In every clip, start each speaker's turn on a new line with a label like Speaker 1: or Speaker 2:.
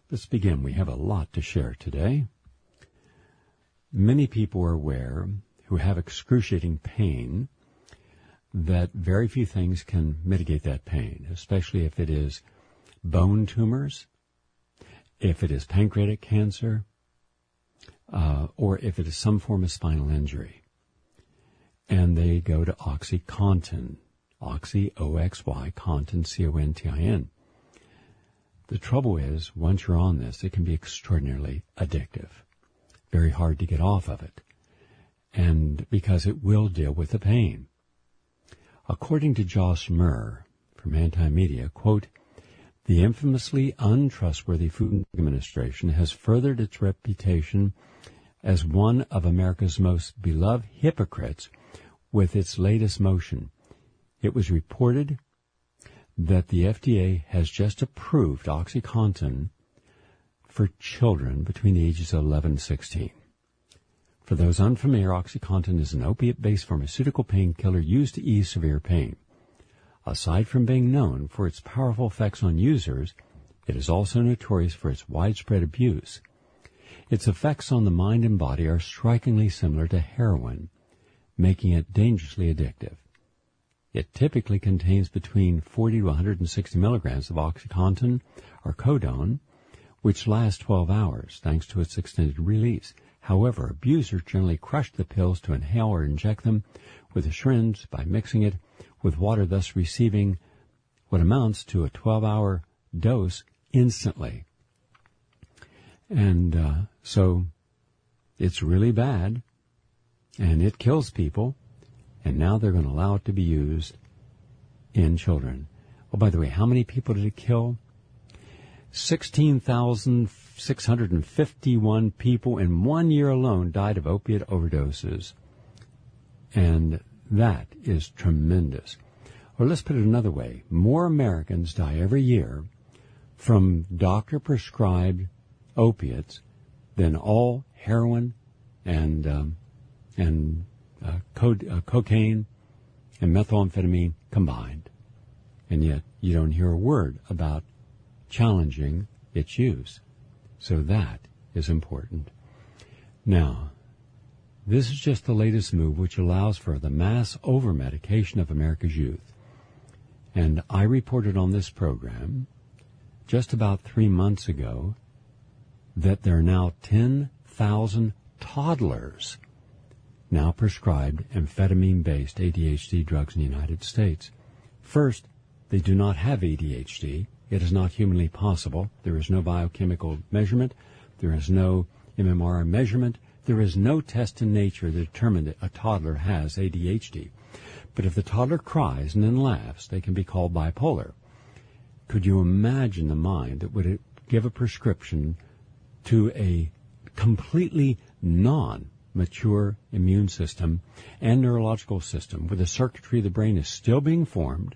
Speaker 1: Let's begin. We have a lot to share today. Many people are aware who have excruciating pain that very few things can mitigate that pain, especially if it is bone tumors, if it is pancreatic cancer, or if it is some form of spinal injury. And they go to OxyContin, Oxy, O-X-Y, Contin, C-O-N-T-I-N. The trouble is, once you're on this, it can be extraordinarily addictive. Very hard to get off of it. And because it will deal with the pain. According to Josh Murr from Anti-Media, quote, the infamously untrustworthy Food and Drug Administration has furthered its reputation as one of America's most beloved hypocrites with its latest motion. It was reported that the FDA has just approved OxyContin for children between the ages of 11 and 16. For those unfamiliar, OxyContin is an opiate-based pharmaceutical painkiller used to ease severe pain. Aside from being known for its powerful effects on users, it is also notorious for its widespread abuse. Its effects on the mind and body are strikingly similar to heroin, making it dangerously addictive. It typically contains between 40 to 160 milligrams of OxyContin or codone, which lasts 12 hours thanks to its extended release. However, abusers generally crush the pills to inhale or inject them with a syringe by mixing it with water, thus receiving what amounts to a 12-hour dose instantly. And so it's really bad, and it kills people, and now they're going to allow it to be used in children. Oh, by the way, how many people did it kill? 16,651 people in 1 year alone died of opiate overdoses. And that is tremendous. Or let's put it another way. More Americans die every year from doctor-prescribed opiates than all heroin and cocaine and methamphetamine combined. And yet you don't hear a word about challenging its use. So that is important. Now, this is just the latest move which allows for the mass over-medication of America's youth. And I reported on this program just about 3 months ago that there are now 10,000 toddlers now prescribed amphetamine-based ADHD drugs in the United States. First, they do not have ADHD. It is not humanly possible. There is no biochemical measurement. There is no MMRI measurement. There is no test in nature that determined that a toddler has ADHD. But if the toddler cries and then laughs, they can be called bipolar. Could you imagine the mind that would give a prescription to a completely non-mature immune system and neurological system where the circuitry of the brain is still being formed,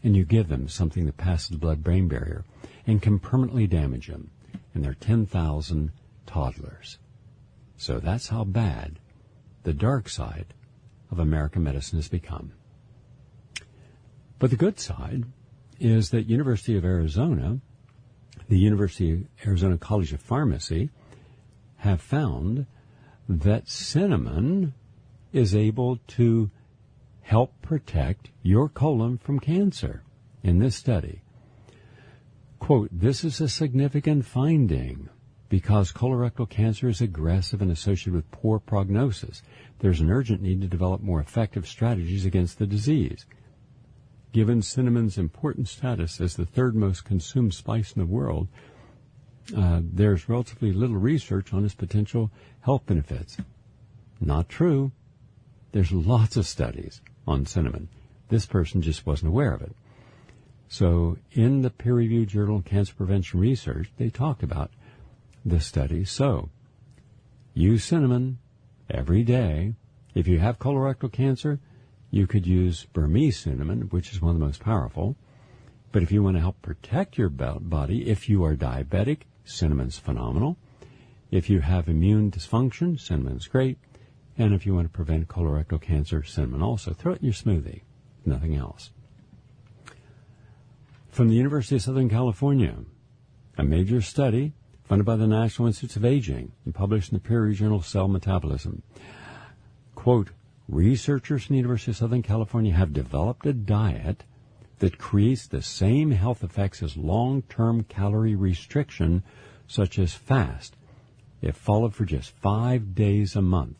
Speaker 1: and you give them something that passes the blood-brain barrier and can permanently damage them? And there are 10,000 toddlers. So that's how bad the dark side of American medicine has become. But the good side is that University of Arizona, the University of Arizona College of Pharmacy, have found that cinnamon is able to help protect your colon from cancer in this study. Quote, this is a significant finding because colorectal cancer is aggressive and associated with poor prognosis. There's an urgent need to develop more effective strategies against the disease. Given cinnamon's important status as the third most consumed spice in the world, there's relatively little research on its potential health benefits. Not true. There's lots of studies on cinnamon. This person just wasn't aware of it. So in the peer-reviewed Journal of Cancer Prevention Research, they talked about this study. So use cinnamon every day. If you have colorectal cancer, you could use Burmese cinnamon, which is one of the most powerful. But if you want to help protect your body, if you are diabetic, cinnamon's phenomenal. If you have immune dysfunction, cinnamon's great. And if you want to prevent colorectal cancer, cinnamon also. Throw it in your smoothie, nothing else. From the University of Southern California, a major study funded by the National Institutes of Aging and published in the peer-reviewed journal Cell Metabolism. Quote, researchers from the University of Southern California have developed a diet that creates the same health effects as long-term calorie restriction, such as fast, if followed for just 5 days a month.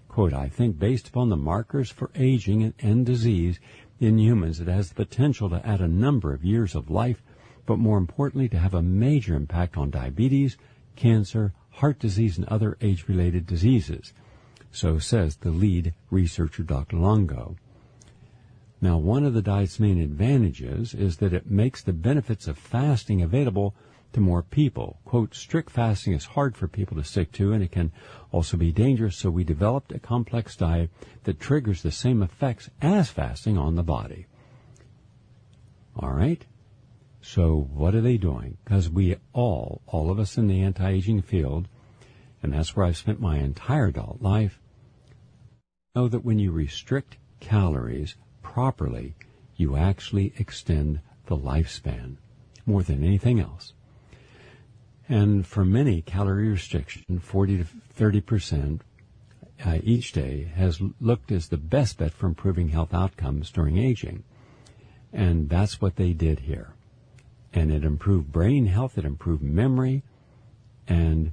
Speaker 1: Quote, I think based upon the markers for aging and disease in humans, it has the potential to add a number of years of life, but more importantly, to have a major impact on diabetes, cancer, heart disease, and other age-related diseases. So says the lead researcher, Dr. Longo. Now, one of the diet's main advantages is that it makes the benefits of fasting available to more people. Quote, strict fasting is hard for people to stick to, and it can also be dangerous, so we developed a complex diet that triggers the same effects as fasting on the body. All right? So what are they doing? Because we all of us in the anti-aging field, and that's where I've spent my entire adult life, know that when you restrict calories properly, you actually extend the lifespan more than anything else. And for many, calorie restriction, 40 to 30% each day, has looked as the best bet for improving health outcomes during aging. And that's what they did here. And it improved brain health, it improved memory, and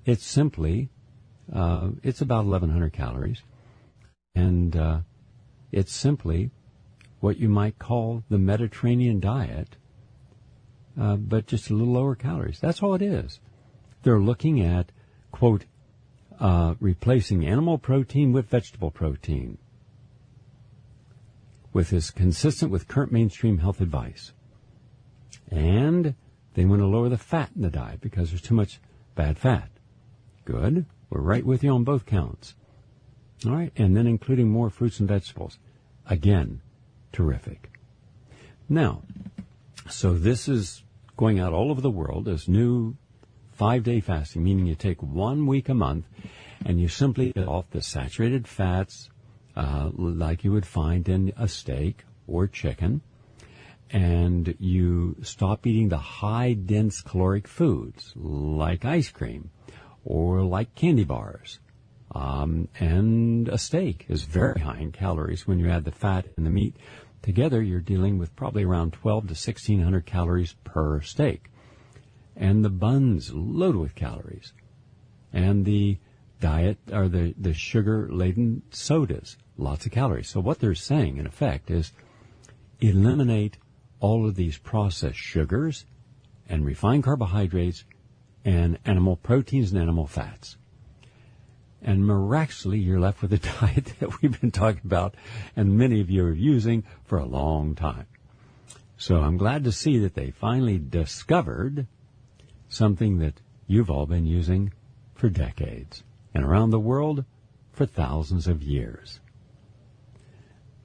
Speaker 1: it's simply, it's about 1,100 calories. And it's simply what you might call the Mediterranean diet, but just a little lower calories. That's all it is. They're looking at, quote, replacing animal protein with vegetable protein, with is consistent with current mainstream health advice. And they want to lower the fat in the diet because there's too much bad fat. Good. We're right with you on both counts. All right. And then including more fruits and vegetables. Again, terrific. Now, so this is going out all over the world as new 5-day fasting, meaning you take 1 week a month and you simply get off the saturated fats like you would find in a steak or chicken, and you stop eating the high, dense caloric foods like ice cream or like candy bars. And a steak is very high in calories. When you add the fat and the meat together, you're dealing with probably around 1,200 to 1,600 calories per steak. And the buns loaded with calories. And the diet, or the sugar-laden sodas, lots of calories. So what they're saying, in effect, is eliminate all of these processed sugars and refined carbohydrates and animal proteins and animal fats. And miraculously, you're left with a diet that we've been talking about and many of you are using for a long time. So I'm glad to see that they finally discovered something that you've all been using for decades and around the world for thousands of years.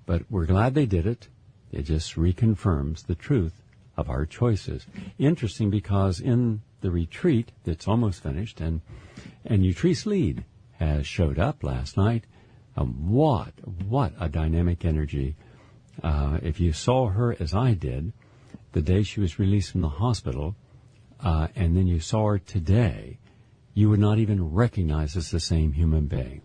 Speaker 1: But we're glad they did it. It just reconfirms the truth of our choices. Interesting, because in the retreat that's almost finished, and Utrice Lead has showed up last night. What a dynamic energy. If you saw her as I did the day she was released from the hospital, and then you saw her today, you would not even recognize as the same human being.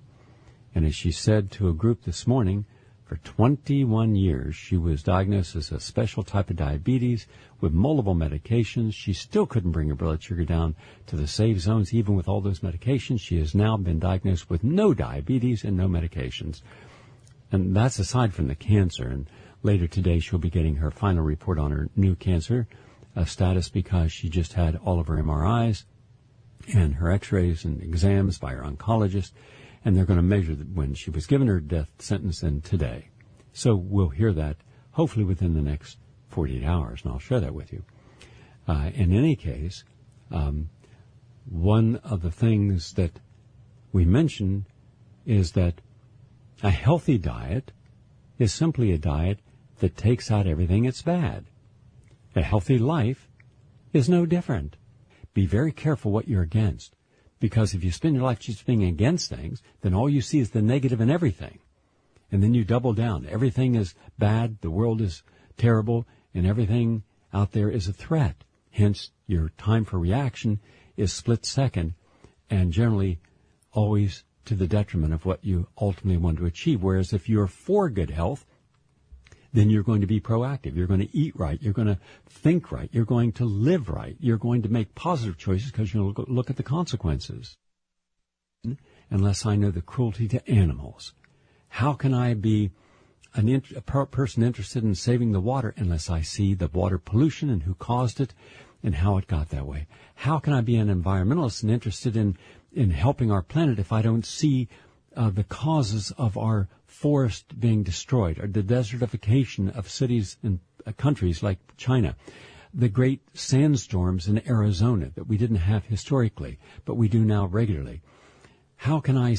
Speaker 1: And as she said to a group this morning, for 21 years, she was diagnosed as a special type of diabetes with multiple medications. She still couldn't bring her blood sugar down to the safe zones, even with all those medications. She has now been diagnosed with no diabetes and no medications. And that's aside from the cancer. And later today, she'll be getting her final report on her new cancer status, because she just had all of her MRIs and her x-rays and exams by her oncologist. And they're going to measure when she was given her death sentence and today. So we'll hear that hopefully within the next 48 hours, and I'll share that with you. In any case, one of the things that we mentioned is that a healthy diet is simply a diet that takes out everything that's bad. A healthy life is no different. Be very careful what you're against. Because if you spend your life just being against things, then all you see is the negative in everything. And then you double down. Everything is bad, the world is terrible, and everything out there is a threat. Hence, your time for reaction is split second and generally always to the detriment of what you ultimately want to achieve. Whereas if you're for good health, then you're going to be proactive. You're going to eat right. You're going to think right. You're going to live right. You're going to make positive choices because you'll look at the consequences. Unless I know the cruelty to animals, how can I be a person interested in saving the water unless I see the water pollution and who caused it and how it got that way? How can I be an environmentalist and interested in helping our planet if I don't see the causes of our forest being destroyed, or the desertification of cities and countries like China, the great sandstorms in Arizona that we didn't have historically, but we do now regularly? How can I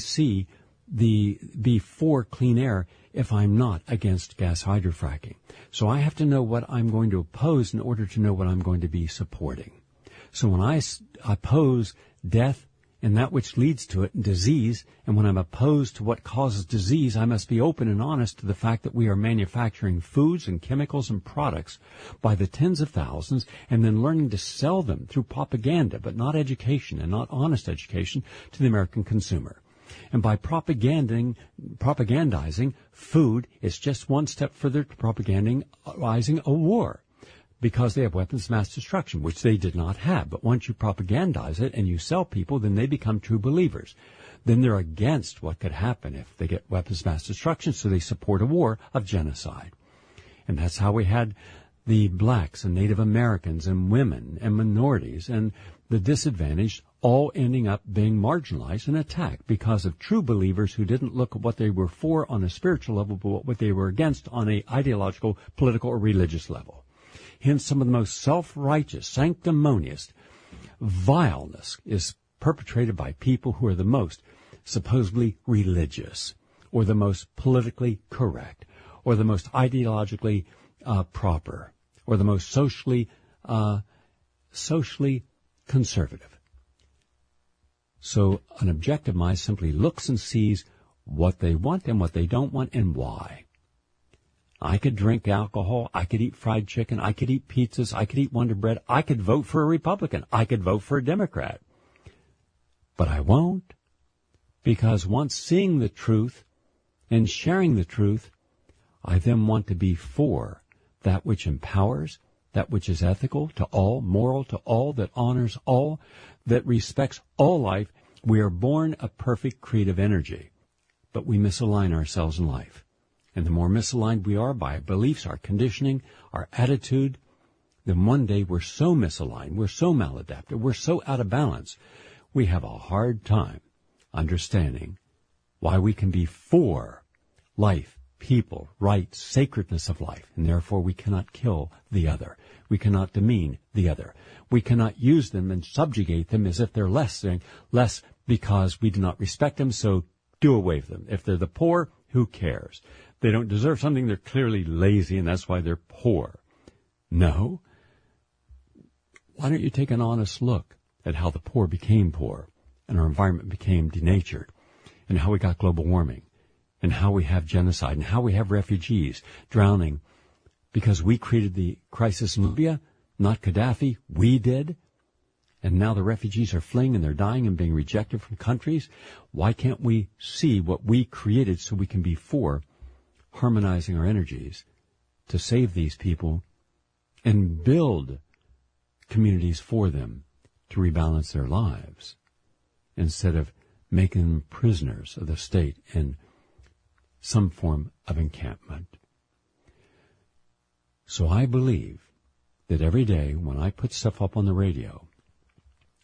Speaker 1: be for clean air if I'm not against gas hydrofracking? So I have to know what I'm going to oppose in order to know what I'm going to be supporting. So when I oppose death and that which leads to it, and disease, and when I'm opposed to what causes disease, I must be open and honest to the fact that we are manufacturing foods and chemicals and products by the tens of thousands and then learning to sell them through propaganda, but not education and not honest education to the American consumer. And by propagandizing food, it's just one step further to propagandizing a war, because they have weapons of mass destruction, which they did not have. But once you propagandize it and you sell people, then they become true believers. Then they're against what could happen if they get weapons of mass destruction, so they support a war of genocide. And that's how we had the blacks and Native Americans and women and minorities and the disadvantaged all ending up being marginalized and attacked because of true believers who didn't look at what they were for on a spiritual level, but what they were against on a ideological, political, or religious level. Hence, some of the most self-righteous, sanctimonious vileness is perpetrated by people who are the most supposedly religious, or the most politically correct, or the most ideologically proper, or the most socially conservative. So an objective mind simply looks and sees what they want and what they don't want and why. I could drink alcohol, I could eat fried chicken, I could eat pizzas, I could eat Wonder Bread, I could vote for a Republican, I could vote for a Democrat. But I won't, because once seeing the truth and sharing the truth, I then want to be for that which empowers, that which is ethical to all, moral to all, that honors all, that respects all life. We are born a perfect creative energy, but we misalign ourselves in life. And the more misaligned we are by our beliefs, our conditioning, our attitude, then one day we're so misaligned, we're so maladapted, we're so out of balance, we have a hard time understanding why we can be for life, people, rights, sacredness of life, and therefore we cannot kill the other. We cannot demean the other. We cannot use them and subjugate them as if they're less because we do not respect them, so do away with them. If they're the poor, who cares? They don't deserve something, they're clearly lazy, and that's why they're poor. No. Why don't you take an honest look at how the poor became poor, and our environment became denatured, and how we got global warming, and how we have genocide, and how we have refugees drowning, because we created the crisis in Libya, not Gaddafi, we did, and now the refugees are fleeing and they're dying and being rejected from countries. Why can't we see what we created so we can be for harmonizing our energies to save these people and build communities for them to rebalance their lives instead of making them prisoners of the state in some form of encampment? So I believe that every day when I put stuff up on the radio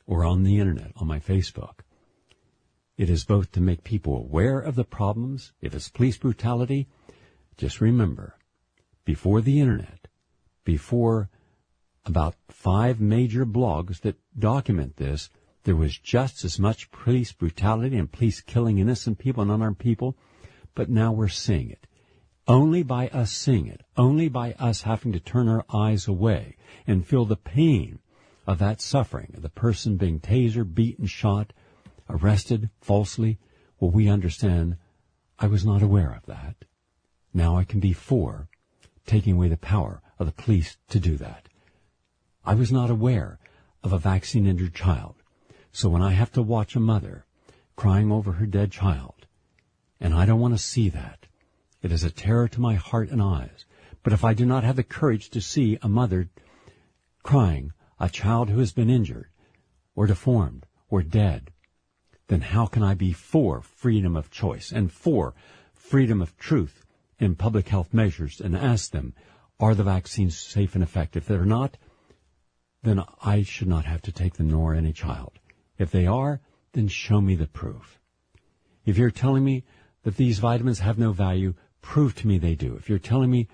Speaker 1: or on the internet, on my Facebook, it is both to make people aware of the problems. If it's police brutality, just remember, before the internet, before about 5 major blogs that document this, there was just as much police brutality and police killing innocent people and unarmed people, but now we're seeing it. Only by us seeing it, only by us having to turn our eyes away and feel the pain of that suffering, of the person being tasered, beaten, shot, arrested falsely, will we understand, I was not aware of that. Now I can be for taking away the power of the police to do that. I was not aware of a vaccine-injured child. So when I have to watch a mother crying over her dead child, and I don't want to see that, it is a terror to my heart and eyes. But if I do not have the courage to see a mother crying, a child who has been injured, or deformed, or dead, then how can I be for freedom of choice and for freedom of truth in public health measures and ask them, are the vaccines safe and effective? If they're not, then I should not have to take them, nor any child. If they are, then show me the proof. If you're telling me that these vitamins have no value, prove to me they do. If you're telling me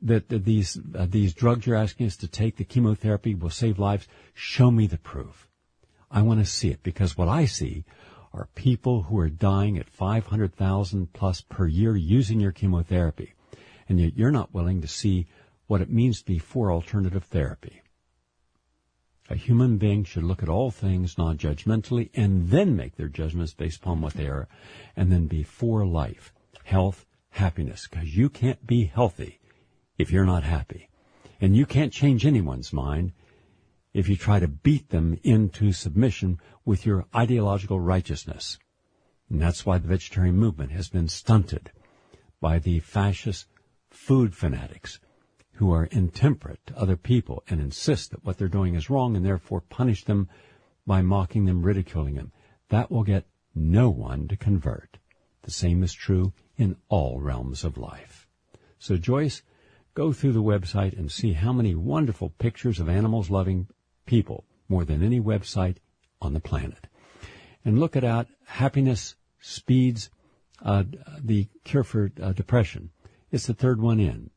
Speaker 1: that these drugs you're asking us to take, the chemotherapy, will save lives, show me the proof. I want to see it, because what I see are people who are dying at 500,000 plus per year using your chemotherapy, and yet you're not willing to see what it means to be for alternative therapy. A human being should look at all things non-judgmentally and then make their judgments based upon what they are, and then be for life, health, happiness, because you can't be healthy if you're not happy. And you can't change anyone's mind if you try to beat them into submission with your ideological righteousness. And that's why the vegetarian movement has been stunted by the fascist food fanatics who are intemperate to other people and insist that what they're doing is wrong and therefore punish them by mocking them, ridiculing them. That will get no one to convert. The same is true in all realms of life. So, Joyce, go through the website and see how many wonderful pictures of animals loving people, more than any website on the planet. And look at Happiness Speeds the Cure for Depression. It's the third one in.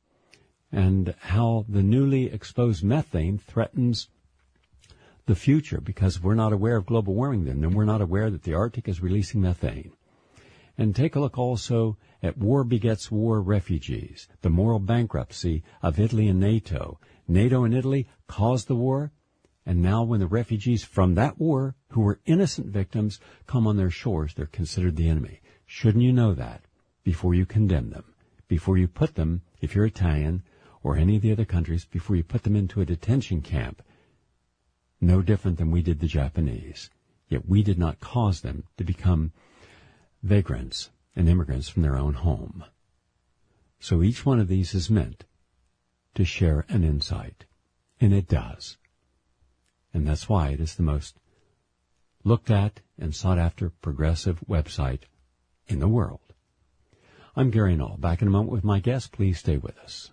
Speaker 1: And how the newly exposed methane threatens the future, because we're not aware of global warming then, and we're not aware that the Arctic is releasing methane. And take a look also at War Begets War refugees, the moral bankruptcy of Italy and NATO. NATO and Italy caused the war, and now when the refugees from that war, who were innocent victims, come on their shores, they're considered the enemy. Shouldn't you know that before you condemn them, before you put them, if you're Italian, or any of the other countries, before you put them into a detention camp, no different than we did the Japanese. Yet we did not cause them to become vagrants and immigrants from their own home. So each one of these is meant to share an insight, and it does. And that's why it is the most looked at and sought after progressive website in the world. I'm Gary Null. Back in a moment with my guest. Please stay with us.